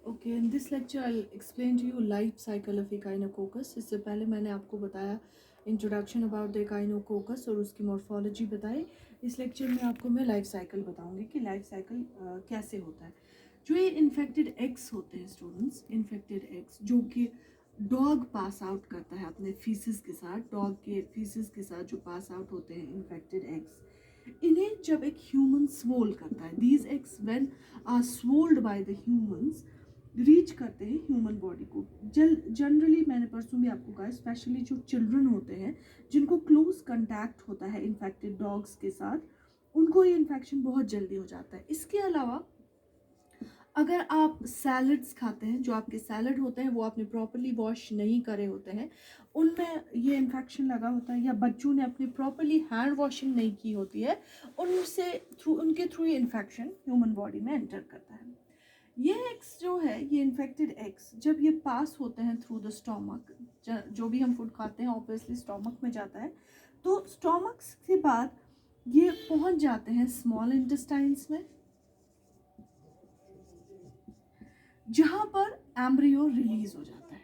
Okay, in this lecture I explain to you life cycle of echinococcus. इससे पहले मैंने आपको बताया इंट्रोडक्शन अबाउट द एकाइनोकोकस और उसकी मॉर्फोलॉजी बताई। इस लेक्चर में आपको मैं लाइफ साइकिल बताऊंगी कि लाइफ साइकिल कैसे होता है। जो ये इन्फेक्टेड एग्स होते हैं स्टूडेंट्स, इन्फेक्टेड एग्स जो कि डॉग पास आउट करता है अपने फीसिस के साथ, डॉग के फीसिस के साथ जो पास आउट होते हैं इन्फेक्टेड एग्स, इन्हें जब एक ह्यूमन स्वोल करता है, these eggs when are swallowed by the humans reach करते हैं ह्यूमन बॉडी को। जनरली मैंने परसों भी आपको कहा, स्पेशली जो चिल्ड्रन होते हैं जिनको क्लोज कंटैक्ट होता है इन्फेक्टेड डॉग्स के साथ, उनको ये इन्फेक्शन बहुत जल्दी हो जाता है। इसके अलावा अगर आप सैलड्स खाते हैं, जो आपके सैलड होते हैं वो आपने प्रॉपरली वॉश नहीं करे होते हैं, उनमें ये इन्फेक्शन लगा होता है, या बच्चों ने अपनी प्रॉपरली हैंड वॉशिंग नहीं की होती है, उनके थ्रू ये इन्फेक्शन ह्यूमन बॉडी में एंटर करता है। ये एग्स जो है, ये इन्फेक्टेड एग्स जब ये पास होते हैं थ्रू द स्टोमक, जो भी हम फूड खाते हैं ऑब्वियसली स्टोमक में जाता है, तो स्टोमक के बाद ये पहुंच जाते हैं स्मॉल इंटेस्टाइन्स में, जहां पर एम्ब्रियो रिलीज हो जाता है।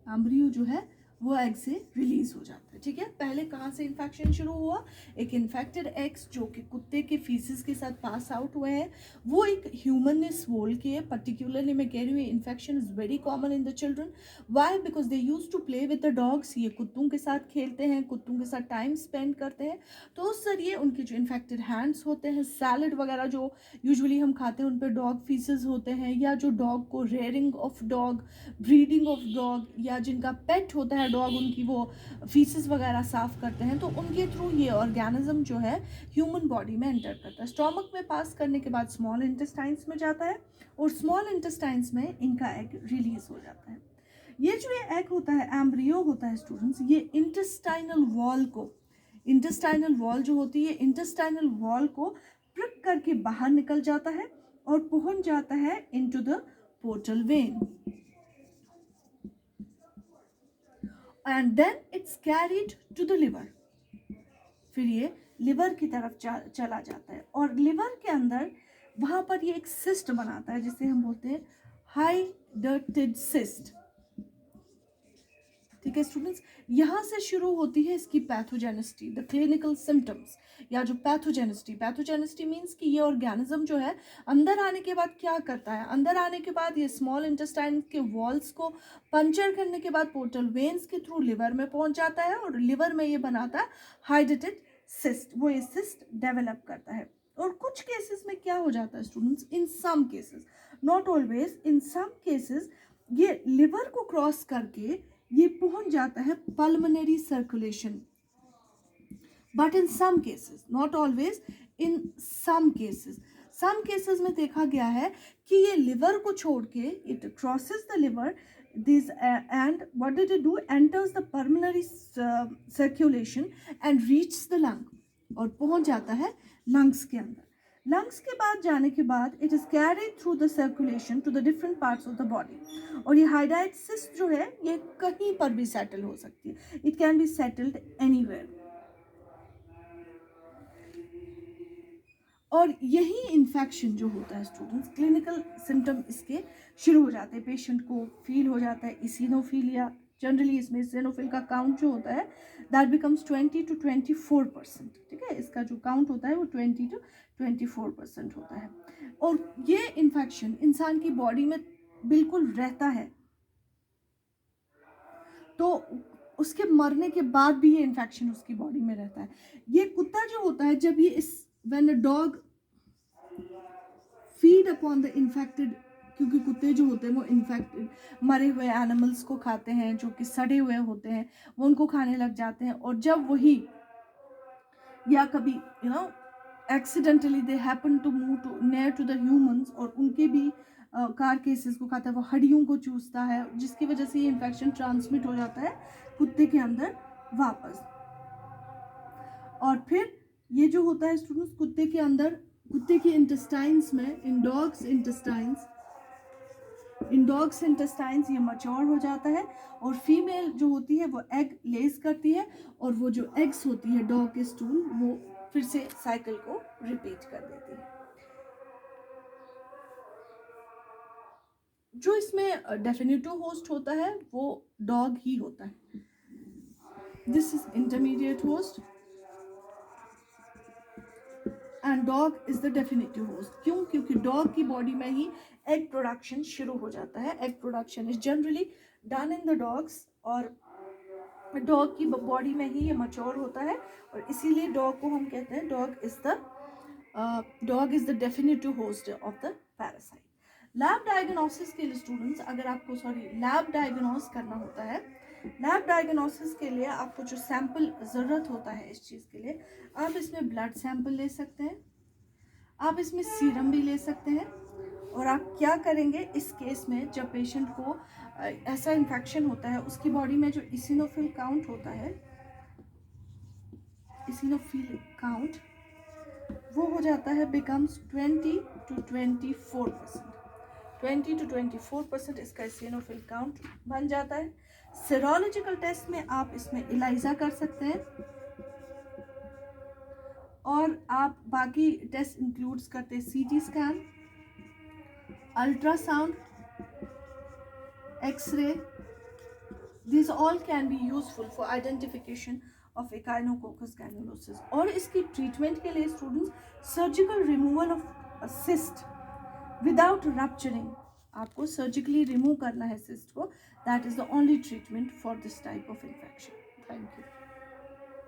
एम्ब्रियो जो है वो एग से रिलीज हो जाता है। ठीक है, पहले कहाँ से इन्फेक्शन शुरू हुआ? एक इन्फेक्टेड एग्स जो कि कुत्ते के फीसिस के साथ पास आउट हुए हैं, वो एक ह्यूमन ने स्वोल किए। पर्टिकुलरली मैं कह रही हूँ infection is very common in the children. Why? Because they use to play with the dogs. ये कुत्तों के साथ खेलते हैं, कुत्तों के साथ टाइम स्पेंड करते हैं, तो उस जरिए उनके जो इन्फेक्टेड हैंड्स होते हैं, सैलड वगैरह जो यूजुअली हम खाते हैं उन पर डॉग फीसिस होते हैं, या जो डॉग को rearing of dog, breeding of dog, या जिनका पेट होता है डॉग, उनकी वो फीसिस वगैरह साफ करते हैं, तो उनके थ्रू ये ऑर्गेनिज्म जो है ह्यूमन बॉडी में एंटर करता है। स्टोमक में पास करने के बाद स्मॉल इंटेस्टाइन्स में जाता है, और स्मॉल इंटेस्टाइन्स में इनका एग रिलीज हो जाता है। ये जो ये एग होता है, एम्ब्रियो होता है स्टूडेंट्स, ये इंटेस्टाइनल वॉल को, इंटेस्टाइनल वॉल जो होती है, इंटेस्टाइनल वॉल को प्रिक करके बाहर निकल जाता है और पहुंच जाता है into the portal vein, and then it's carried to the liver। फिर ये लिवर की तरफ चला जाता है, और लिवर के अंदर वहां पर ये एक सिस्ट बनाता है जिसे हम बोलते हैं हाइड्रेटेड सिस्ट। ठीक है स्टूडेंट्स, यहाँ से शुरू होती है इसकी पैथोजेनिसिटी, द क्लिनिकल सिम्टम्स, या जो पैथोजेनिसिटी। पैथोजेनिसिटी मीन्स कि ये ऑर्गेनिज्म जो है अंदर आने के बाद क्या करता है, अंदर आने के बाद ये स्मॉल इंटेस्टाइन के वॉल्स को पंचर करने के बाद पोर्टल वेन्स के थ्रू लिवर में पहुंच जाता है, और लिवर में ये बनाता है हाइड्रेटेड सिस्ट। वो ये सिस्ट डेवलप करता है, और कुछ केसेस में क्या हो जाता है students, in some cases, not always, in some cases ये लिवर को क्रॉस करके ये पहुंच जाता है pulmonary circulation. But in some cases, not always, in some cases में देखा गया है कि ये लिवर को छोड़ के it crosses the liver, this and what did it do, enters the pulmonary circulation and reaches the lung, और पहुंच जाता है लंग्स के अंदर। लंग्स के बाद जाने के बाद it is carried through the circulation to the different parts of the body, और ये हाइड्रेटेड सिस्ट जो है ये कहीं पर भी सेटल हो सकती है, it can be settled anywhere. और यही इन्फेक्शन जो होता है स्टूडेंट्स, क्लिनिकल सिम्टम इसके शुरू हो जाते हैं, पेशेंट को फील हो जाता है इसिनोफीलिया। जनरली इसमें इसिनोफिल का काउंट जो होता है दैट बिकम्स 20 to 24%। ठीक है, इसका जो काउंट होता है वो 20 to 24% होता है, और ये इन्फेक्शन इंसान की बॉडी में बिल्कुल रहता है, तो उसके मरने के बाद भी ये इन्फेक्शन उसकी बॉडी में रहता है। ये कुत्ता जो होता है, जब ये इस when a dog feed upon the infected, क्योंकि कुत्ते जो होते हैं वो इन्फेक्टेड मरे हुए एनिमल्स को खाते हैं, जो कि सड़े हुए होते हैं, वो उनको खाने लग जाते हैं, और जब वही, या कभी accidentally they happen to move to near to the humans, और उनके भी कार केसेस को खाता है, वो हड्डियों को चूसता है, जिसकी वजह से ये इन्फेक्शन ट्रांसमिट हो जाता है कुत्ते के अंदर वापस। और फिर ये जो होता है स्टूडेंट्स, कुत्ते के अंदर, कुत्ते के इंटेस्टाइन्स में, इन डॉग्स इंटेस्टाइन्स ये मच्योर हो जाता है, और फीमेल जो होती है वो एग लेस करती है, और वो जो एग्स होती है डॉग के स्टूल, वो फिर से साइकिल को रिपीट कर देती है। जो इसमें डेफिनेटिव होस्ट होता है वो डॉग ही होता है. This is intermediate host and dog is the definitive host. क्यों? क्योंकि डॉग की बॉडी में ही एग प्रोडक्शन शुरू हो जाता है. Egg production is generally done in the dogs और डॉग की बॉडी में ही ये मच्योर होता है और इसीलिए डॉग को हम कहते हैं dog is the definitive host of the parasite. Lab diagnosis के लिए स्टूडेंट्स, अगर आपको लैब डायग्नोस करना होता है, लैब डायग्नोसिस के लिए आपको जो सैंपल ज़रूरत होता है इस चीज़ के लिए, आप इसमें ब्लड सैंपल ले सकते हैं, आप इसमें सीरम भी ले सकते हैं. और आप क्या करेंगे इस केस में, जब पेशेंट को ऐसा इन्फेक्शन होता है, उसकी बॉडी में जो इसिनोफिल काउंट होता है, इसिनोफिल काउंट वो हो जाता है बिकम्स 20 to 24%. 20 to 24% इसका इसिनोफिल काउंट बन जाता है. सेरोलॉजिकल टेस्ट में आप इसमें इलाइजा कर सकते हैं और आप बाकी टेस्ट इंक्लूड्स करते हैं CT scan, ultrasound, X-ray. These all can be useful for identification of Echinococcus granulosus. और इसकी ट्रीटमेंट के लिए students surgical removal of cyst without rupturing, आपको सर्जिकली रिमूव करना है सिस्ट को. That is the only treatment for this type of infection. Thank you.